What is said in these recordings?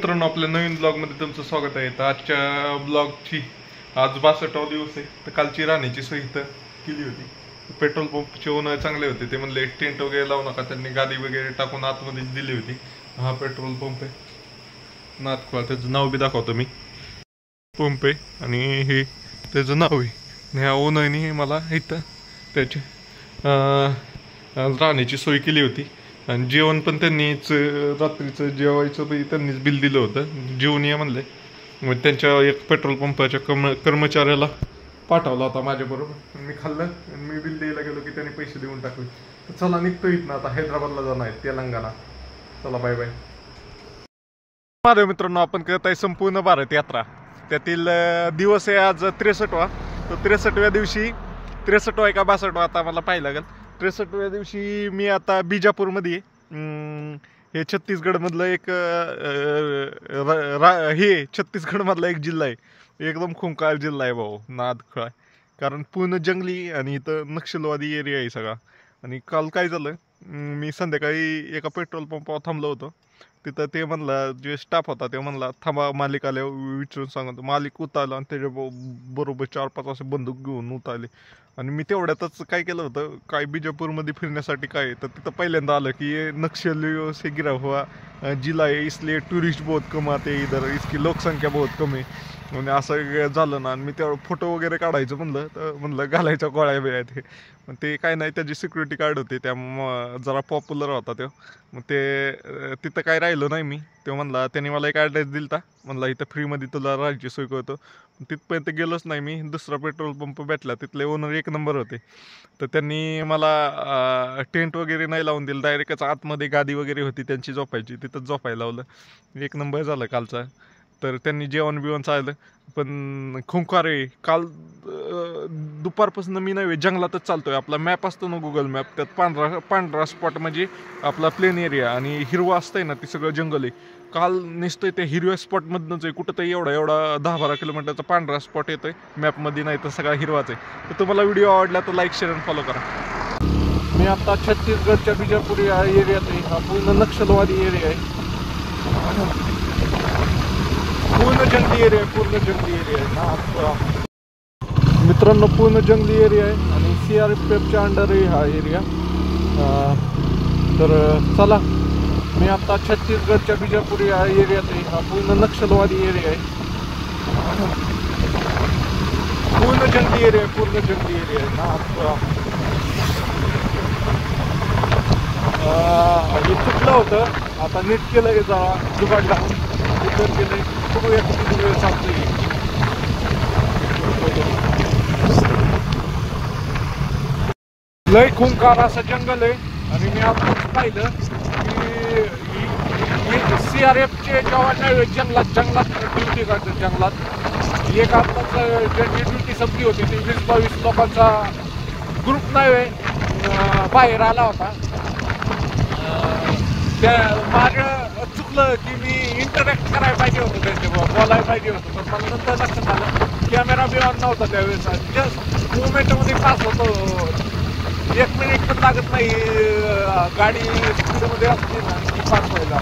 मित्रांनो, आपल्या नवीन ब्लॉगमध्ये तुमचं स्वागत आहे. तर आजच्या ब्लॉगची आज 62वा दिवस आहे. तर कालची राहण्याची सोय इथं केली होती. पेट्रोल पंपचे ओनर चांगले होते. ते म्हणले टेंट वगैरे लावू नका. त्यांनी गादी वगैरे टाकून आतमध्ये दिली होती. हा पेट्रोल पंप आहे नाथखोळा. त्याचं नाव बी दाखवतो मी. पंप आहे आणि हे त्याचं नाव आहे. ह्या ओनरनी मला इथं त्याची राहण्याची सोय केली होती. आणि जेवण पण त्यांनीच रात्रीचं जेवायचं बी त्यांनीच बिल दिलं होतं. जेवण या म्हणले. मग त्यांच्या एक पेट्रोल पंपाच्या कर्मचाऱ्याला पाठवला होता माझ्याबरोबर. मी खाल्लं आणि मी बिल द्यायला गेलो की त्यांनी पैसे देऊन टाकले. तर चला निघतो इथनं आता. हैदराबादला जाणार आहे, तेलंगणा. चला बाय बाय. माझ्या मित्रांनो, आपण करत आहे संपूर्ण भारत यात्रा. त्यातील दिवस आहे आज 63वा. तर 63व्या दिवशी 63वा आहे का 62वा आता मला पाहायला लागेल. 63व्या दिवशी मी आता बिजापूरमध्ये हे छत्तीसगडमधलं एक हे छत्तीसगडमधला एक जिल्हा आहे. एकदम खुंखार जिल्हा आहे भाऊ, नाथखोळा. कारण पूर्ण जंगली आणि इथं नक्षलवादी एरिया आहे सगळा. आणि काल काय झालं, मी संध्याकाळी एका पेट्रोल पंपावर थांबलो होतो. तिथं ते म्हणला, जे स्टाफ होता ते म्हणला थांबा, मालिक आल्यावर विचारून सांगतो. मालिक उतारला आणि त्याच्या बरोबर 4-5 असे बंदूक घेऊन उतारले. आणि मी तेवढ्यातच काय केलं होतं, काय बिजापूरमध्ये फिरण्यासाठी काय तर तिथं पहिल्यांदा आलं की नक्षलियों से गिरा हुआ जिला है, इसलिए टुरिस्ट बहुत कम आते इधर, इसकी लोकसंख्या बहुत कमी. म्हणजे असं झालं ना. आणि मी तेवढं फोटो वगैरे काढायचं म्हणलं तर म्हणलं घालायच्या गोळ्या बिळ्या ते. मग ते काय नाही, त्याची सिक्युरिटी गार्ड होते, त्या जरा पॉप्युलर होता तो. मग ते तिथं काय राहिलो नाही मी. तो म्हणला, त्याने मला एक ॲड्रेस दिला होता. म्हणला इथं फ्रीमध्ये तुला राहायची सोय करतो. तिथपर्यंत गेलोच नाही मी. दुसरा पेट्रोल पंप भेटला. तिथले ओनर एक नंबर होते. तर त्यांनी मला टेंट वगैरे नाही लावून दिलं. डायरेक्टच आतमध्ये गादी वगैरे होती त्यांची झोपायची, तिथंच झोपायला लावलं. एक नंबर झालं कालचा. तर त्यांनी जेवण बिवण चाललं. पण खुंखार आहे. काल दुपारपासून मी नाही जंगलातच चालतोय. आपला मॅप असतो ना गुगल मॅप, त्यात पांढरा स्पॉट म्हणजे आपला प्लेन एरिया आणि हिरवा असतंय ना, ते सगळं जंगल आहे. काल निसतंय त्या हिरव्या स्पॉटमधनंच आहे. कुठं तरी एवढा 10-12 किलोमीटरचा पांढरा स्पॉट येतोय मॅपमध्ये, नाही तर सगळा हिरवाच आहे. तर तुम्हाला व्हिडिओ आवडला तर लाईक, शेअर आणि फॉलो करा. मी आता छत्तीसगडच्या बिजापूर या एरियात आहे. हा पूर्ण नक्षलवादी एरिया आहे. पूर्ण जंगली एरिया आहे. पूर्ण जंगली एरिया आहे मित्रांनो. पूर्ण जंगली एरिया आहे आणि CRPFच्या अंडर आहे हा एरिया. तर चला, मी आता छत्तीसगडच्या बिजापूर या एरियात आहे. हा पूर्ण नक्षलवादी एरिया आहे. पूर्ण जंगली एरिया आहे. पूर्ण जंगली एरिया आहे. हे चुकलं होतं, आता नीट केलं आहे. जरा जुगाड लावून रिपेअर केलं. बघूया किती वेळ चालतोय. लय खुंखार असं जंगल आहे. आणि मी आता पाहिलं की CRFचे जवान नाही जंगलात ड्युटी करतात. जंगलात एक आताच ज्यांची ड्युटी संपली होती ती 20-22 लोकांचा ग्रुप नाही बाहेर आला होता. त्या माझं चुकलं की मी इंटरॅक्ट करायला पाहिजे होतं, त्यांच्याबरोबर बोलायला पाहिजे होतं. पण मला नंतर लक्षात आलं कॅमेरा बी ऑन नव्हता त्यावेळेस. जस्ट मुवमेंटमध्ये पास होतो. 1 मिनिट पण लागत नाही गाडी स्पीडमध्ये असते ना की पास व्हायला.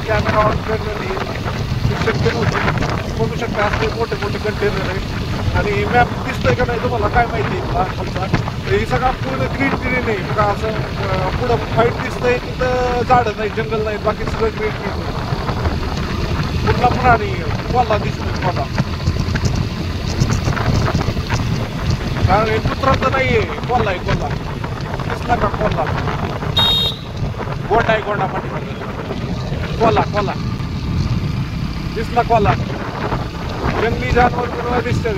कॅमेरा ऑन करणं शक्य नव्हतं. बघू शकता असले मोठे मोठे कंटेनर आहे. आणि मॅप दिसतोय का नाही तुम्हाला काय माहिती ही सगळा पूर्ण ग्रीन आहे बघा. असं पुढं फाईट दिसतंय, तिथं झाडं नाही, जंगल नाही, बाकी सगळं ग्रीन. कुठला प्राणी कोल्हा दिसतोय कोल्हा. कारण हे कुत्राचं नाही आहे, कोल्हा आहे. कोल्हा दिसला का? कोल्हा गोंडा आहे. गोंडा पाठीमागे कोल्हा दिसला. कोल्हा जंगली जानवर पूर्ण दिसतं.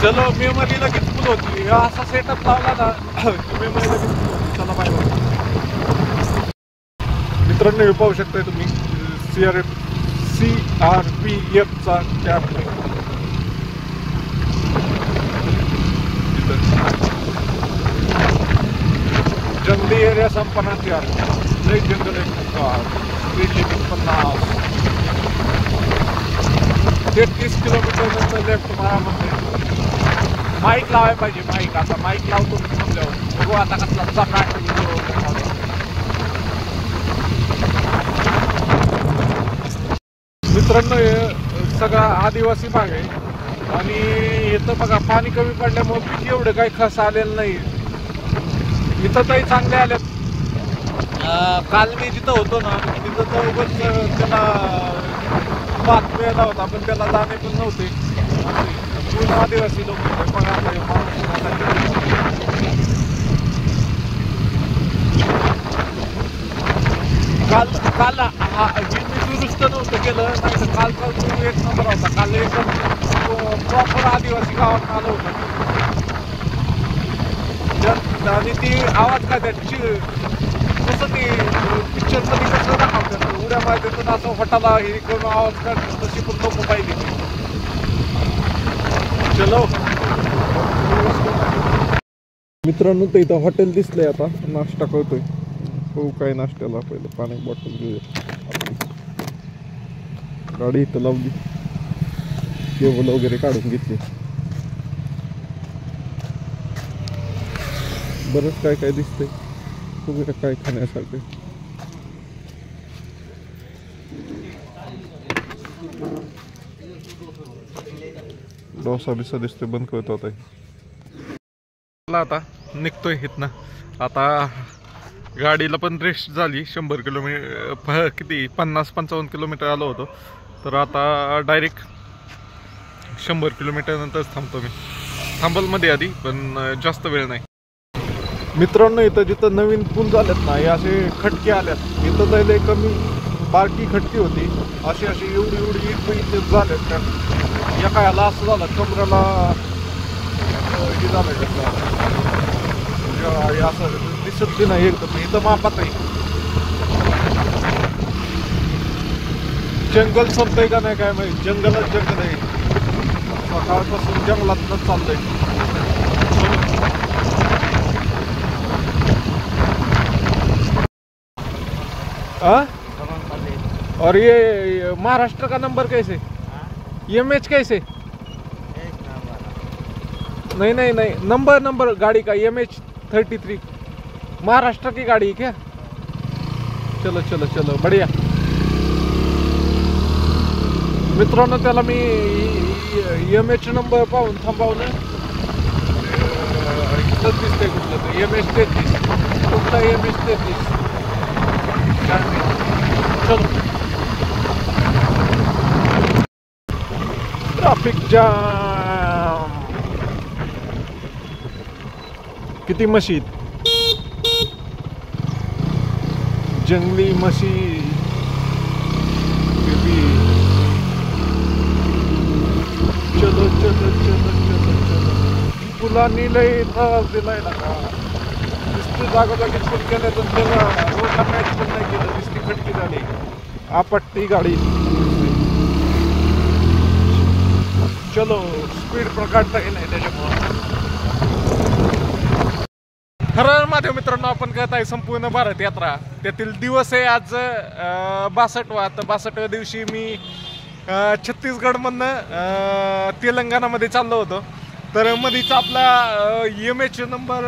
चलो, मेमरी लगेच फुल होती. असा सेटअप लावला ना मेमरी लगेच फुल होती. चला बाय बाय. मित्रांनो, हे पाहू शकताय तुम्ही CRPFचा कॅम्प आहे. जंगली एरिया संपन्नाच यार. लई जंगल आहे. Speed limit 50. 33 किलोमीटर लेफ्ट मारामध्ये. माईक लावायला पाहिजे. माईक आता माईक लावतो थांबल्यावर. बघू आता कसला चकाट व्हिडिओ. मित्रांनो हे सगळा आदिवासी भाग आहे आणि इथं बघा पाणी कमी पडल्यामुळे पीक एवढं काही खास आलेलं नाही. इथं काही चांगले आलेत. काल मी जिथं होतो ना तिथं तर उगाच त्याला भात मिळाला होता पण त्याला दाणे पण नव्हते. पूर्ण आदिवासी लोक बघा काल काल मी दुरुस्त नव्हतं केलं नाही तर काल एक नंबर होता. काल एकदम प्रॉपर आदिवासी गावात आलं होतं आणि ती आवाज काय त्याची कसं ती पिक्चरमध्ये कसं दाखवतात उड्या मारतात असं हॉटाला हे करून आवाज काढतात तशी पण लोक पाहिली. चलो मित्रांनो तर इथं हॉटेल दिसलंय. आता नाश्ता करतोय. हो काय नाश्त्याला पहिलं पाणी बॉटल घेऊया. गाडी इथं लावली. टेबल वगैरे काढून घेतले. बरंच काय काय दिसतंय. बघूया काय खाण्यासारखं. डोसा बिसा दिसतोय. बंद करतो आता निघतोय इथनं. आता गाडीला पण रेस्ट झाली. 100 किलोमीटर किती 50-55 किलोमीटर आलो होतो. तर आता डायरेक्ट 100 किलोमीटर नंतरच थांबतो मी. थांबलमध्ये आधी पण जास्त वेळ नाही. मित्रांनो इथं जिथं नवीन पूल झालेत ना हे असे खटके आल्यात. इथं जायला कमी बारकी खटकी होती अशी एवढी इथे झालेत. त्या एका ह्याला असं झालं कमरेला हे झालं असं दिसत नाही एकदम. इथं मापात आहे. जंगल संपतंय का नाही काय माहिती. जंगलच जंगल आहे. सकाळपासून जंगलातच चाललंय. और ये महाराष्ट्र का नंबर कैसे? EMH कैसे? नहीं नंबर गाड़ी का EMH 33 महाराष्ट्र की गाड़ी है क्या? चलो बढ़िया. मित्रांनो त्याला मी EMH नंबर पाहून थांबवलं. इथंच दिसतंय कुठलं तर EMH 33. कुठला EMH 33 चलो. Traffic jam. किती म्हशी जंगली म्हशी. चलो पुलांनी लय त्रास दिलाय ना का. नुसती जागोजागी पूल केलं तर त्याला रोडला मॅच पण नाही केलं. नुसती खटकी झाली. आपटती गाडी. चलो स्पीड पण काढता येईल नाही त्याच्यामुळं. हर महादेव मित्रांनो आपण करत आहे संपूर्ण भारत यात्रा. त्यातील दिवस आहे आज 62वा. तर 62व्या दिवशी मी छत्तीसगडमधनं तेलंगणामध्ये चाललो होतो. तर मधीच आपला EMH नंबर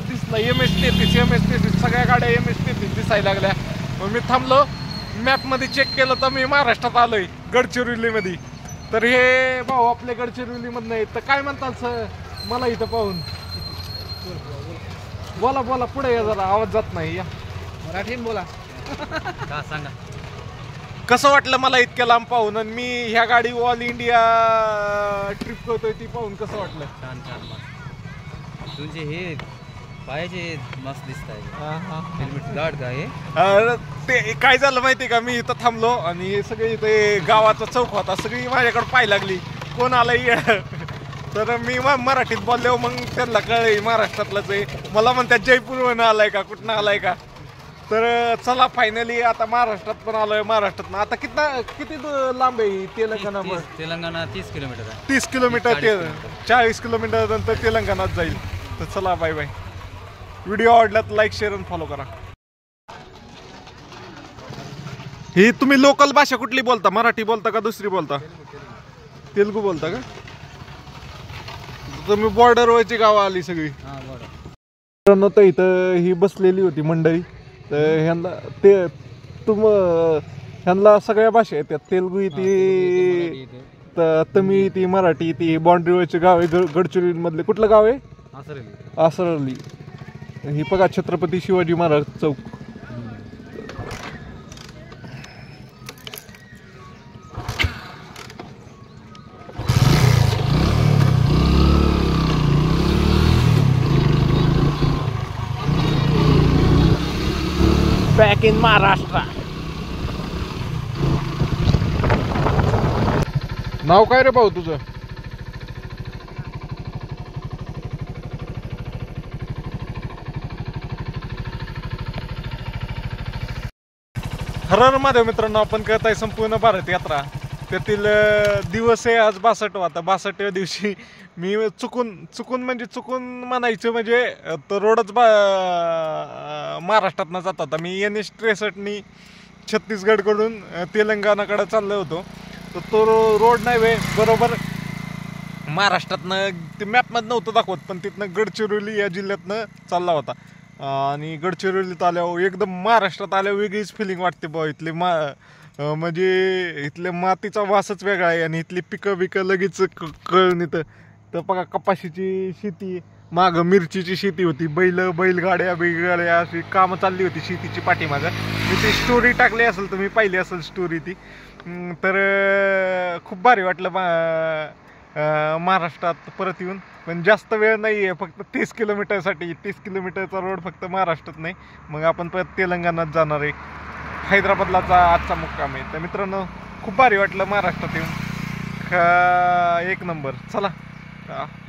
दिसला. EMH 33 सगळ्या गाड्या EMH 33 दिसायला लागल्या. मग मी थांबलो. मॅपमध्ये चेक केलं तर मी महाराष्ट्रात आलोय गडचिरोलीमध्ये. तर हे भाऊ आपल्या गडचिरोलीमधनं आहेत. तर काय म्हणतात सर मला इथं पाहून? बोला पुढे या जरा. आवाज जात नाही. या मराठीत बोला. का सांगा कसं वाटलं मला इतक्या लांब पाहून. आणि मी ह्या गाडी ऑल इंडिया ट्रिप करतोय ती पाहून कसं वाटलं? छान मस्त. तुझे हे पायाचे मस्त दिसत आहे. हेल्मेट गार्ड का हे? ते काय झालं माहिती का मी इथं थांबलो आणि सगळे इथे गावाचा चौक होता. सगळी माझ्याकडे पाहायला लागली कोण आलंय. तर मी मराठीत बोललो. मग त्यांना कळलं महाराष्ट्रातलंच आहे. मला म्हणतात जयपूरवरून आलाय का कुठनं आलाय का. तर चला फायनली आता महाराष्ट्रात पण आलोय. महाराष्ट्रात आता किती लांब आहे तेलंगणा? तेलंगणा 30 किलोमीटर आहे. 30 किलोमीटर 40 किलोमीटर नंतर तेलंगणात जाईल. तर चला बाय. व्हिडिओ आवडला तर लाईक शेअर आणि फॉलो करा. ही तुम्ही लोकल भाषा कुठली बोलता? मराठी बोलता का दुसरी बोलता? तेलुगू बोलता का? तुम्ही बॉर्डरवरची गावं आली सगळी. तर इथं ही बसलेली होती मंडळी. तर ह्यांना ते ह्यांना सगळ्या भाषा येतात, तेलुगू येते, तमिळ येते, मराठी येते. बाँड्रीवरचे गाव आहे गडचिरोलीमधले. कुठलं गाव आहे? आसरली. ही बघा छत्रपती शिवाजी महाराज चौक. Back in Maharashtra. नाव काय रे भाऊ तुझं? हर हर महादेव. मित्रांनो, आपण करत आहे संपूर्ण भारत यात्रा. त्यातील दिवस आहे आज 62. आता 62व्या दिवशी मी चुकून म्हणायचं म्हणजे तो रोडच महाराष्ट्रातनं जात होता. मी NH 63नी छत्तीसगडकडून तेलंगणाकडे चाललो होतो. तर तो रोड नाही वे बरोबर महाराष्ट्रातनं, ते मॅपमध्ये नव्हतं दाखवत, पण तिथनं गडचिरोली या जिल्ह्यातनं चालला होता. आणि गडचिरोलीत आल्यावर एकदम महाराष्ट्रात आल्यावर वेगळीच फिलिंग वाटते बा. इथले म्हणजे इथले मातीचा वासच वेगळा आहे. आणि इथली पिकं लगेच कळून येतं. तर बघा कपाशीची शेती, मागं मिरचीची शेती होती, बैलगाड्या अशी कामं चालली होती शेतीची पाठीमागं. मी ती स्टोरी टाकली असेल, तुम्ही पाहिली असेल स्टोरी ती. तर खूप भारी वाटलं महाराष्ट्रात परत येऊन. पण जास्त वेळ नाही आहे, फक्त 30 किलोमीटरसाठी. 30 किलोमीटरचा रोड फक्त महाराष्ट्रात नाही. मग आपण परत तेलंगणात जाणार आहे. हैदराबादलाचा आजचा मुक्काम आहे. तर मित्रांनो, खूप भारी वाटलं महाराष्ट्रात येऊन. एक नंबर. चला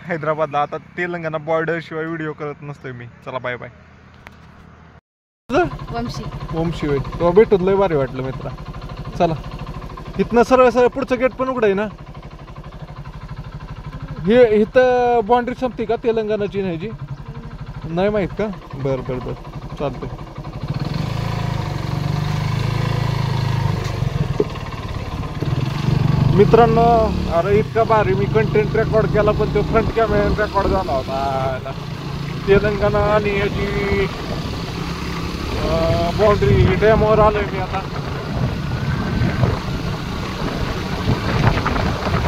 हैदराबादला. आता तेलंगणा बॉर्डर शिवाय व्हिडिओ करत नसतोय मी. चला बाय बाय. वंशी होय, तो भेटून लय भारी वाटलं मित्रा. चला इथनं सरळ पुढचं गेट पण उघड आहे ना. हे इथं बाँड्री संपते का तेलंगणाची? नाही माहीत का? बरं चालतंय. मित्रांनो, अरे इतका भारी मी कंटेंट रेकॉर्ड केला, पण तो फ्रंट कॅमेरा रेकॉर्ड झाला होता. तेलंगणा आणि याची बाँड्री डॅमवर आलोय मी आता.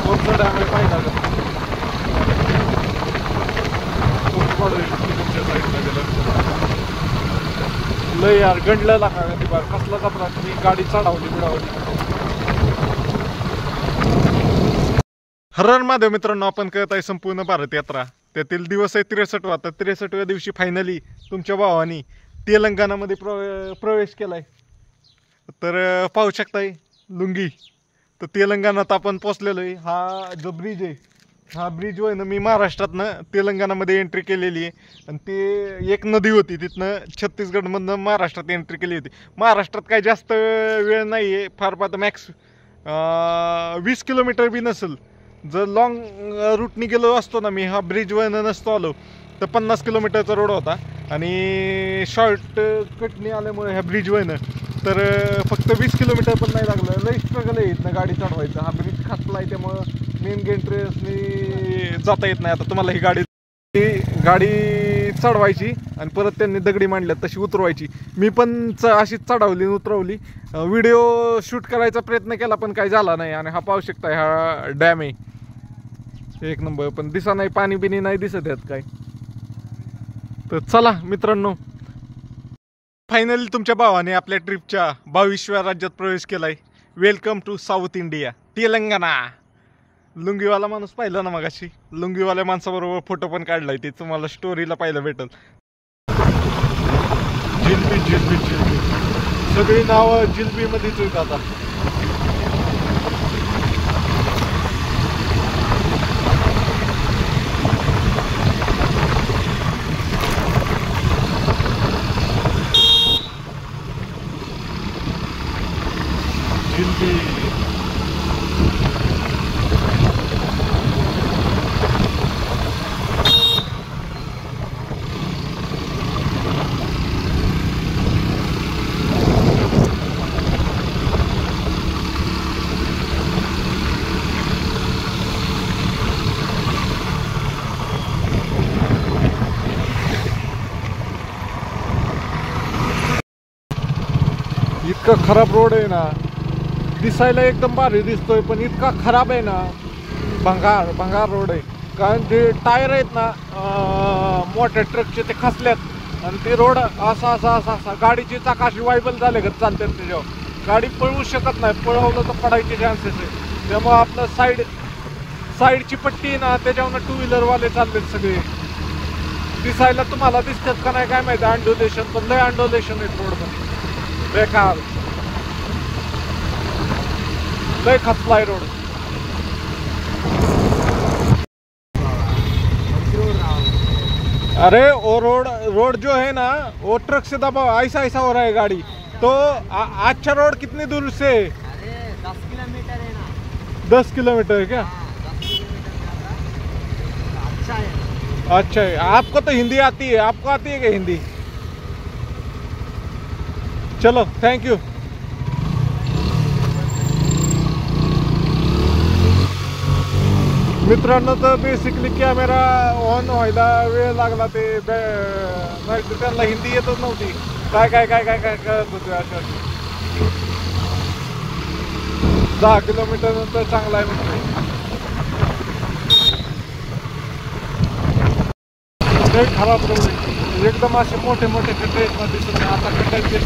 कोणतं डॅम आहे पाहिला का? लय यार गंडलेला का ती बार कसला कपडा. मी गाडी चढावली बिडावली. हर हर महादेव. मित्रांनो, आपण करत आहे संपूर्ण भारत यात्रा. त्यातील दिवस आहे 63. आता 63व्या दिवशी फायनली तुमच्या भावानी तेलंगणामध्ये प्रवेश केलाय. तर पाहू शकताय लुंगी. तर तेलंगणात आपण पोचलेलो आहे. हा जो ब्रिज आहे, हा ब्रिज होय ना, मी महाराष्ट्रातनं तेलंगणामध्ये एंट्री केलेली आहे. आणि ते एक नदी होती, तिथनं छत्तीसगडमधनं महाराष्ट्रात एंट्री केली होती. महाराष्ट्रात काही जास्त वेळ नाही आहे, फार पाहता मॅक्स 20 किलोमीटर बी नसेल. जर लॉंग रूटनी गेलो असतो ना मी, हा ब्रिजवरनं नसतो आलो, तर 50 किलोमीटरचा रोड होता. आणि शॉर्ट कटनी आल्यामुळे ह्या ब्रिजवरनं तर फक्त 20 किलोमीटर पण नाही लागलं. लई स्ट्रगल आहे इथनं गाडी चढवायचं. हा ब्रिज खाचला आहे, त्यामुळं मेन गेंट्रेसनी जाता येत नाही. आता तुम्हाला ही गाडी चढवायची आणि परत त्यांनी दगडी मांडल्यात तशी उतरवायची. मी पण अशीच चढवली उतरवली. व्हिडिओ शूट करायचा प्रयत्न केला, पण काही झाला नाही. आणि हा पाहू शकताय, हा डॅम आहे एक नंबर. पण दिसा नाही, पाणी बिनी नाही दिसत यात काय. तर चला मित्रांनो, फायनली तुमच्या भावाने आपल्या ट्रिपच्या 22व्या राज्यात प्रवेश केलाय. Welcome to South India, Telangana. लुंगीवाला माणूस पाहिला ना मगाशी, लुंगीवाल्या माणसाबरोबर फोटो पण काढलाय. ते तुम्हाला स्टोरीला पाहायला भेटल. जिलबी सगळी नावं जिलबी मध्येच आहेत आता. जिलबी इतका खराब रोड आहे ना, दिसायला एकदम भारी दिसतोय, पण इतका खराब आहे ना. भंगार भंगार रोड आहे. कारण ते टायर आहेत ना मोठ्या ट्रकचे ते खचल्यात आणि ते रोड असा गाडीची चाकाशी वायबल झाले का चालतात त्याच्यावर. गाडी पळवू शकत नाही, पळवलं तर पडायचे चान्सेस आहे. त्यामुळं आपलं साईडची पट्टी ना त्याच्यावर टू व्हीलरवाले चाललेत सगळे. दिसायला तुम्हाला दिसतात का नाही काय माहिती. अंडोलेशन पण लय अंडोलेशन आहेत रोडमध्ये, बेकार लय खचलाय रोड. अरे वो रोड जो है ना वो ट्रक से दबा ऐसा हो रहा है गाड़ी. तो अच्छा रोड कितनी दूर से? अरे 10 किलोमीटर है ना. 10 किलोमीटर है क्या? 10 किलोमीटर अच्छा है. अच्छा है. आपको तो हिंदी आती है, आपको आती है क्या हिंदी? चलो थैंक यू. मित्रांनो, तर बेसिकली कॅमेरा ऑन व्हायला वेळ लागला. ते नाही तर त्यांना हिंदी येतच नव्हती. काय काय काय काय काय कळत होते अशा. 10 किलोमीटर नंतर चांगला आहे म्हणजे. खराब रोड आहे एकदम. असे मोठे मोठे खड्डे आहेत ना दिसत नाही. आता खड्ड्याचे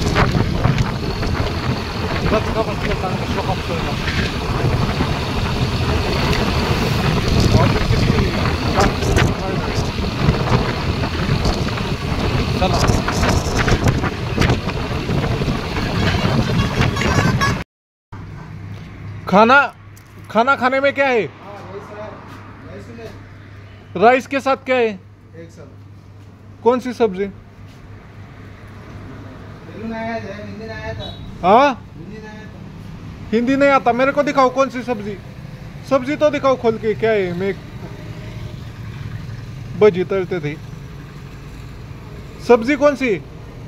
रचका बसलं चांगलं शोकाप. चला खाना खाने में क्या है? राइस के साथ क्या है? एक सब. कौन सी सब्जी? हिंदी नहीं आता. हाँ, हिंदी नहीं आता. मेरे को दिखाओ कौन सी सब्जी. सब्जी तो दिखाओ खोल के. क्या है? मैं भजी तलते थे. सब्जी कौन सी?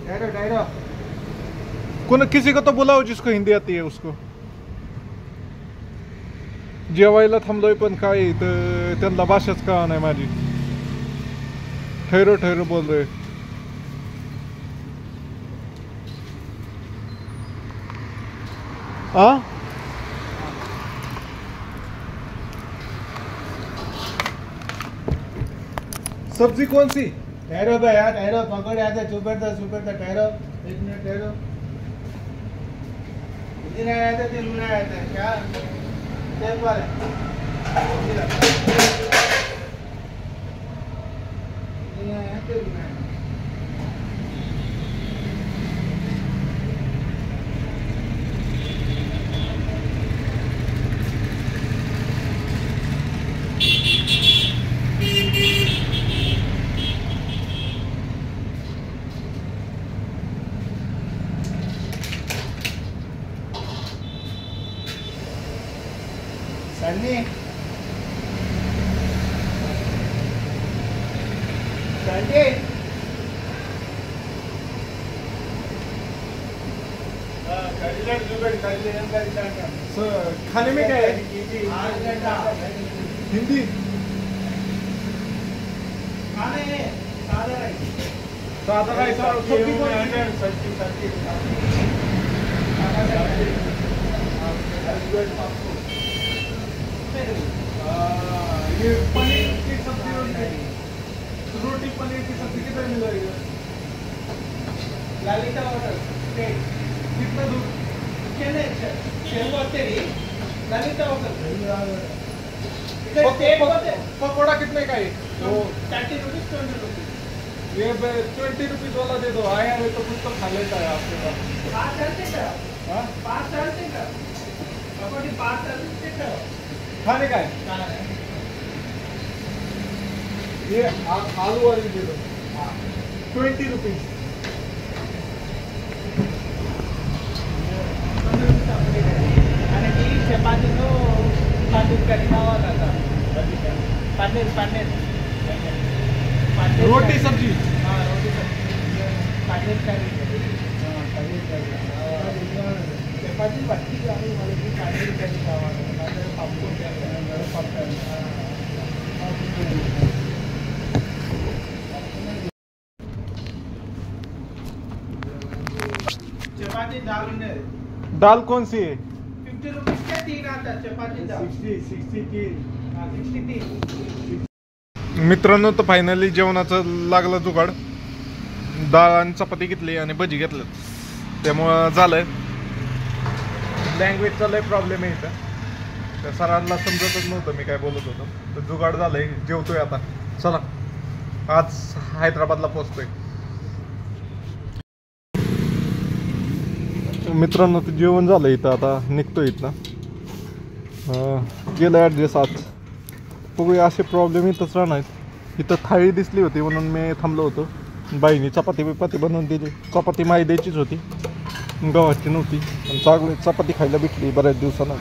डायरो. किसी को तो बुलाओ जिसको हिंदी आती है उसको. जेवायला थांबलोय पण काय तर त्यांना भाषाच कळा नाही माझी. ठैरो बोल रहे. हाँ, सब्जी कौन सी? ठहरो भाई यार, ठहरो. पकड़ आता सुपर था ठहरो. 1 मिनट ठहरो. हिंदी नहीं आता, तेलुगु नहीं आता. क्या टेप वाले हिंदी नहीं आता, तेलुगु नहीं आता. सन्नी खाने में क्या है? हिंदी सादा राइस और सब्जी ये पनीर की सब्जी रोटी पनीर की सब्जी कितना मिल रही है? ललिता होटल कितना दूर? ललिता होटल पकौड़ा कितने का है? 30 रुपीज 20 रुपीज. ये 20 रुपीज वाला दे दो. आया है तो कुछ तो खा लेता है आपके पास. 5 चलते का? हाँ, 5 चलते का? पकौड़ी 5 चलते का? खाने का है. ये आलू वाली दे दो. 20 रुपीज. आणि ती चपातीनो तांदूळ करी खावा जाता. पनीर रोटी सब्जी. हाँ, रोटी सब्जी. पनीर करी. चपाती भट्टी आणि मला ती पनीर करी खावा. माझ्या पापड चपाती दाल दाल कौन सी है? मित्रांनो, तर फायनली जेवणाचं लागलं जुगाड. डाळ आणि चपाती घेतली आणि भजी घेतलं, त्यामुळं झालंय. लँग्वेजचा लय प्रॉब्लेम आहे इथं, त्या सरांना समजतच नव्हतं मी काय बोलत होतो. तर जुगाड झालंय, जेवतोय आता. चला, आज हैदराबादला पोहोचतोय. मित्रांनो, तर जेवण झालं इथं, आता निघतोय इथनं. गेलं ॲड्रेस आज. बघूया, असे प्रॉब्लेम इथंच राहणार. इथं थाळी दिसली होती म्हणून मी थांबलो होतो. बाईनी चपाती बिपाती बनवून दिली. चपाती मैद्याचीच होती, गव्हाची नव्हती. आणि चांगली चपाती खायला भेटली बऱ्याच दिवसानं.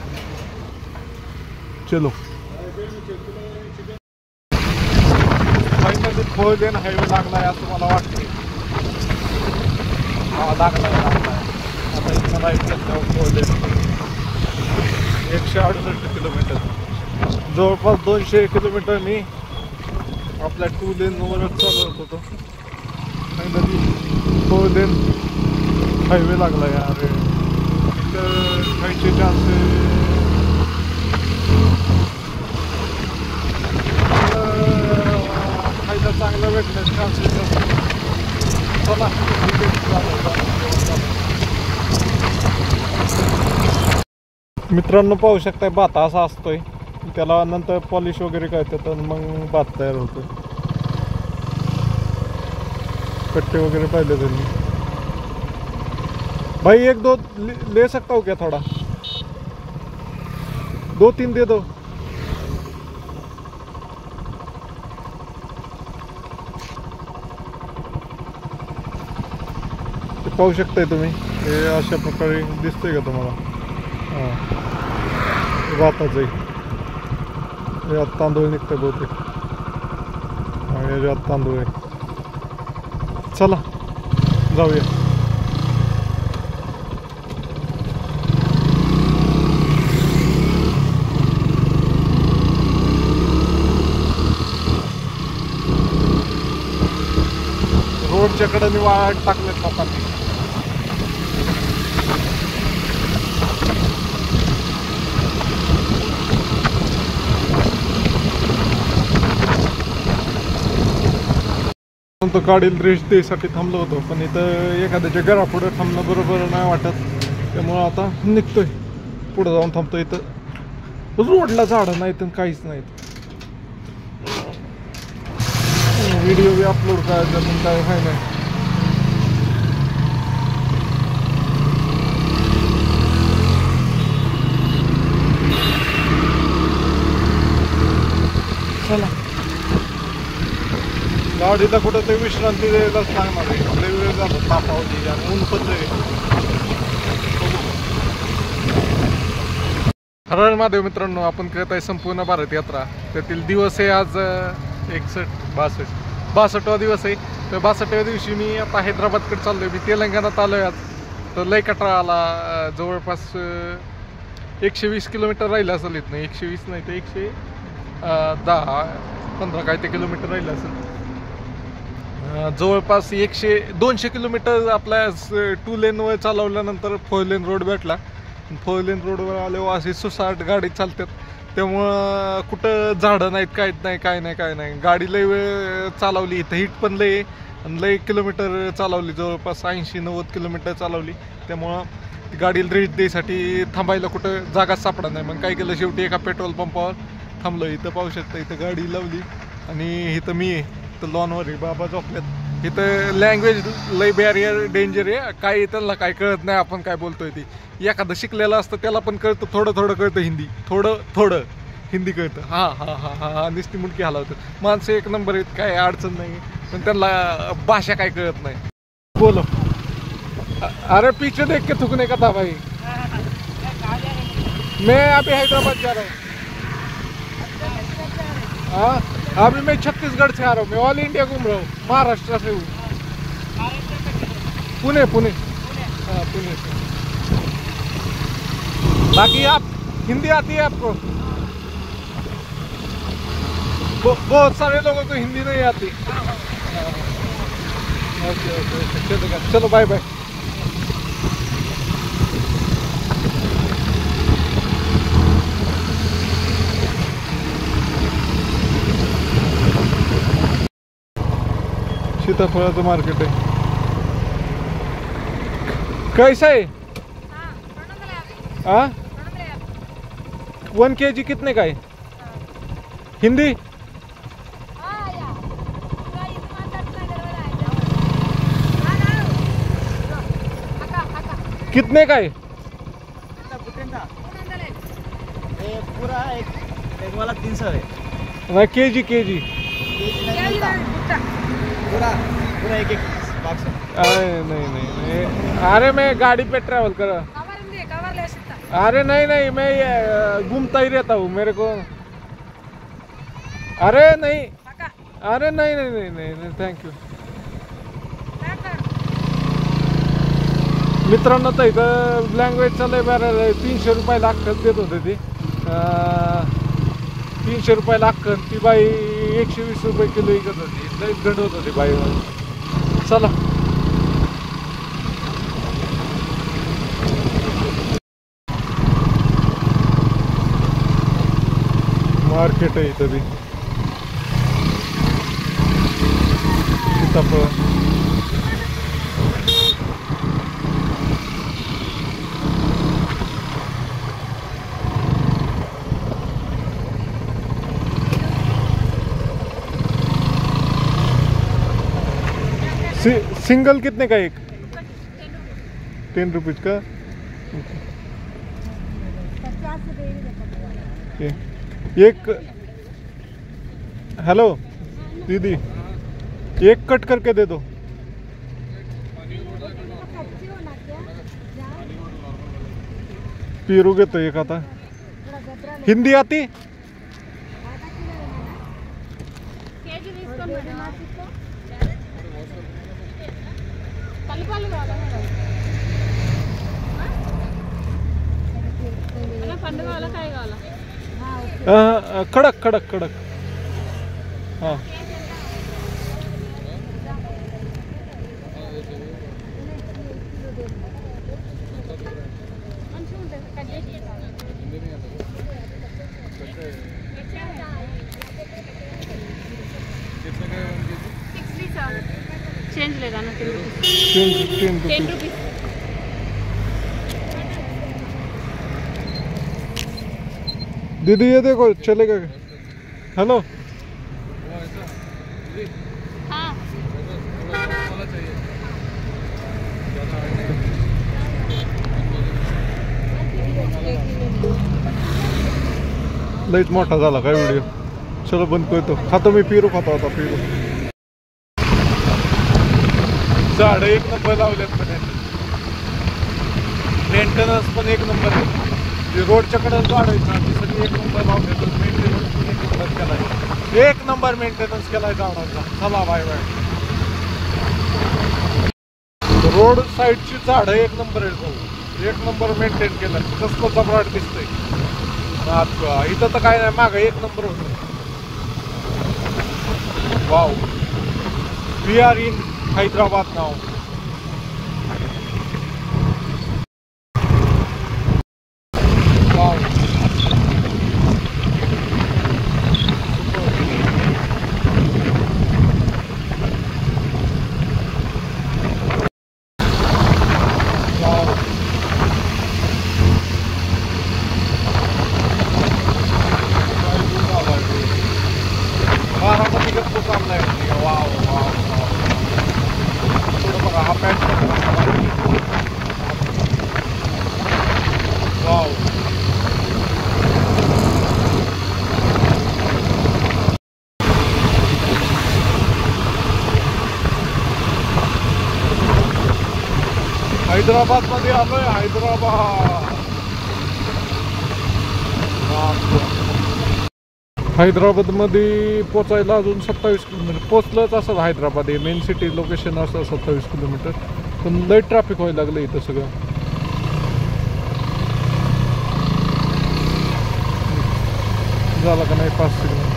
चलो, फायनली फोरलेन हायवे लागलाय असं मला वाटतं. हा, लागलाय. आता इथं राईट रस्त्यावर फोरलेन. 168 किलोमीटर, जवळपास 200 किलोमीटर मी आपल्या 2 लेनवरच चालवत होतो. फायनली 4 लेन हायवे लागला यार. इथं खायचे चान्सेस खायला चांगलं भेटण्याचे चान्सेस असतात. चला, मित्रांनो, पाहू शकताय भात असा असतोय. त्याला नंतर पॉलिश वगैरे करतात तर मग भात तयार होतो. कट्टे वगैरे पाहिले त्यांनी. भाई, 1-2 ले सकता हूँ क्या? थोड़ा 2-3 दे दो. ते पाहू शकताय तुम्ही, हे अशा प्रकारे दिसतंय का तुम्हाला? हां, भाताचं आहे. यात तांदूळ निघतं बहुतेक. यात तांदूळ आहे. चला, जाऊया. रोडच्या कडेने वाळत टाकलेत लोकांनी. तो गाडीला रेस्ट द्यायसाठी थांबलो होतो, पण इथं एखाद्याच्या घरापुढे थांबणं बरोबर नाही वाटत. त्यामुळं आता निघतोय, पुढे जाऊन थांबतो. इथं रोडला झाडं नाहीत आणि काहीच नाहीत. व्हिडिओ बी अपलोड करायचा पण काय व्हाय नाही. चला, गाडीला कुठं ते विश्रांती द्यायलाच लागणार आहे. लय वेळ झाला तापावली आणि ऊन पण लय. हर हर महादेव. मित्रांनो, आपण करत आहे संपूर्ण भारत यात्रा. त्यातील दिवस आहे आज 62वा दिवस आहे. तर 62व्या दिवशी मी आता हैदराबादकडे चाललोय. मी तेलंगणात आलोय आज. तर लय कटाळा आला. जवळपास 120 किलोमीटर राहिलं असेल इथनं. 120 नाही तर 110-15 काय ते किलोमीटर राहिलं असेल. जवळपास 200 किलोमीटर आपल्या 2 लेनवर चालवल्यानंतर 4 लेन रोड भेटला. 4 लेन रोडवर आल्यावर असे सुसाट गाडी चालतात. त्यामुळं कुठं झाडं नाहीत, काय नाही. गाडी लय वेळ चालवली. इथं हिट पण लय आणि लय किलोमीटर चालवली. जवळपास 80-90 किलोमीटर चालवली. त्यामुळं गाडीला रेस्ट द्यायसाठी थांबायला कुठं जागाच सापडा नाही. मग काय केलं, शेवटी एका पेट्रोल पंपावर थांबलो. इथं पाहू शकता, इथं गाडी लावली आणि इथं मी आहे. तर लॉनवर आहे, बाबा झोपल्यात. इथं लँग्वेज लय बॅरियर डेंजर आहे. काय त्यांना काय कळत नाही आपण काय बोलतोय ती. एखादं शिकलेलं असतं त्याला पण कळतं, थोडं कळतं हिंदी, थोडं हिंदी कळतं. हा नुसती मुंडकी हलवतं. माणसं एक नंबर आहेत, काय अडचण नाही. पण त्यांना भाषा काय कळत नाही. बोलो, अरे पीछे देख के थूकने का था भाई. मैं अभी हैदराबाद जा रहा हूँ. हाँ, अभी मैं छत्तीसगढ़ से आ रहा हूँ. मैं ऑल इंडिया घूम रहा हूँ. महाराष्ट्र से हूँ. पुणे. हाँ, पुणे से. बाकी आप हिंदी आती है आपको? बहुत सारे लोगों को हिंदी नहीं आती. ओके, चलो बाय. सीताफळाचं मार्केट आहे. कैसा है? हाँ 1 kg कितने का है? हिंदी कितने का है? पूरा एक वाला 300 है. नहीं केजी केजी. पूरा पूरा एक बॉक्स. नहीं नहीं नहीं, अरे मैं गाड़ी पे ट्रैवल कर रहा. अरे नहीं नहीं, मैं ये घूमता ही रहता हूँ मेरे को. अरे नहीं, अरे नहीं नहीं नहीं नहीं, नहीं थँक्यू. मित्रांनो तर इथं लँग्वेजचा लय बरं 300 रुपये लागतात देत होते ती. 300 रुपये लागतात. ती बाई 120 रुपये किलो विकत होती. लय गंड होत होती बाई. चला मार्केट आहे इथं बी सीताफळ. सिंगल कितने का एक? 10 रुपीज का. एक हेलो दीदी, एक कट करके दे दो. पेरू घेतो एक आता. हिंदी आती? कडक कडक कडक. हाँ चेंज लेगा ना 10 रुपीज. दीदी ये देखो चलेगा. हेलो हाँ लईच मोठा झाला काय व्हिडिओ. चलो बंद करतो. खातो मी पेरू खातो आता. पेरू झाडं एक नंबर लावल्यात मध्ये. मेंटेनन्स पण एक नंबर आहे. रोडच्या कडे झाड आहेत ना ती सगळी एक नंबर लावल्यात. मेंटेनन्स पण एक नंबर केलाय. एक नंबर मेंटेनन्स केलाय झाडांचा. चला बाय बाय. रोड साईडची झाडं एक नंबर आहे. एक नंबर मेंटेन केलाय. कसलं चपराट दिसतंय. इथं तर काय नाही, मागं एक नंबर होतं. Wow, we are in Hyderabad now. Wow, Hyderabad मध्ये आलोय. हैदराबाद मध्ये पोचायला अजून 27 किलोमीटर. पोचलंच असं हैदराबाद हे मेन सिटी लोकेशन असं 27 किलोमीटर. पण लय ट्रॅफिक व्हायला लागलं इथं सगळं. झाला का नाही 5 सिग्नल.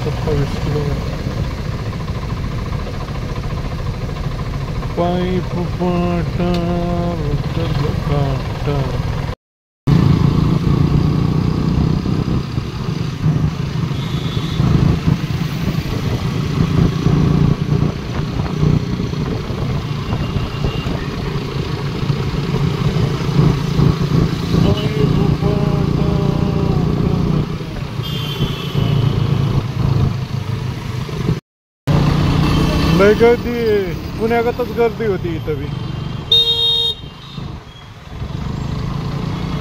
27 किलोमीटर. पाईप पाटा काटा. लय गर्दी, पुण्यागतच गर्दी होती इथं बी.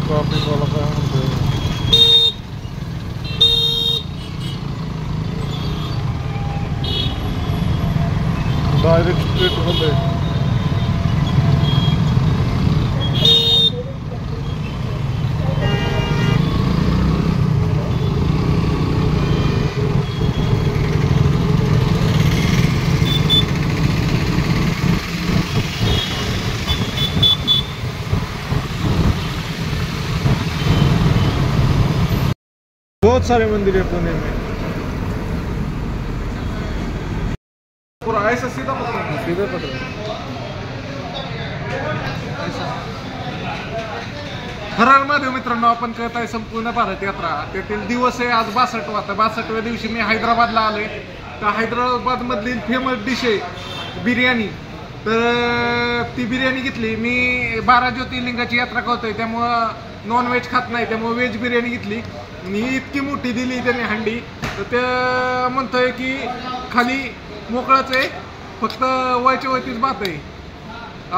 ट्रॅफिक वाला काय म्हणतोय, डायरेक्ट स्ट्रीट मध्ये. बहुत सारे मंदिर है पुणे में. पूरा ऐसा सीधा पकड़ो, सीधे पकड़ो. हर हर महादेव मित्रांनो, आपण करत आहे संपूर्ण भारत यात्रा. त्यातील दिवस आहे आज 62वा. तर 62व्या दिवशी मी हैदराबादला आलोय. तर हैदराबाद मधली फेमस डिश आहे बिर्याणी. तर ती बिर्याणी घेतली मी. 12 ज्योतिर्लिंगाची यात्रा करतोय, त्यामुळं नॉन व्हेज खात नाही, त्यामुळे व्हेज बिर्याणी घेतली. आणि इतकी मोठी दिली त्याने हंडी. तर त्या म्हणतोय की खाली मोकळाच आहे, फक्त वयच्या वरतीच बात आहे.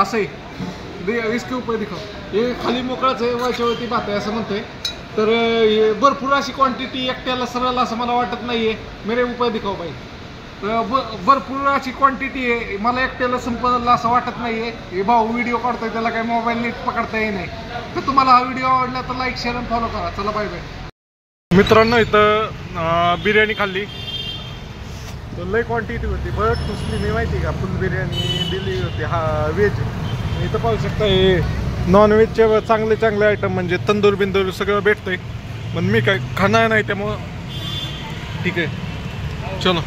असं आहे, इसके ऊपर दिखाओ, हे खाली मोकळाच आहे, वयच्या वरती बात आहे असं म्हणतोय. तर भरपूर अशी क्वांटिटी एकट्याला सरळ असं मला वाटत नाहीये. मेरे ऊपर दिखाओ बाई. तर भरपूर अशी क्वांटिटी आहे, मला एकट्याला संपलं असं वाटत नाहीये. हे भाऊ व्हिडिओ काढतोय, त्याला काही मोबाईल नीट पकडता येत नाही. तर तुम्हाला हा व्हिडिओ आवडला तर लाईक शेअर आणि फॉलो करा. चला बाय बाय मित्रांनो. इथं बिर्याणी खाल्ली, तर लय क्वांटिटी होती, बट कसली मी माहिती का, फुल बिर्याणी दिली होती. हा व्हेज. इथं पाहू शकता हे नॉन व्हेजचे चांगले चांगले आयटम, म्हणजे तंदूर बिंदूर सगळं भेटतंय. पण मी काय खाणार नाही, त्यामुळं ठीक आहे. चलो.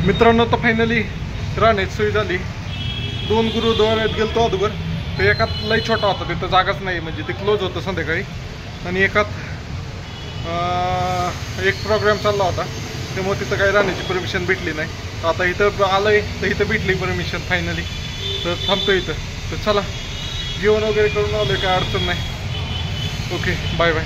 मित्रांनो, तर फायनली राहण्याची सोय झाली. 2 गुरुद्वाऱ्यात गेलतो अगोदर. तर एकात लय छोटा होता, तिथं जागाच नाही, म्हणजे ते क्लोज होतं संध्याकाळी. आणि एकात एक प्रोग्राम चालला होता, त्यामुळे तिथं काही राहण्याची परमिशन भेटली नाही. आता इथं आलंय, तर इथं भेटली परमिशन फायनली. तर थांबतो इथं. तर चला, जेवण वगैरे करून आलोय, काय अडचण नाही. Okay, bye bye.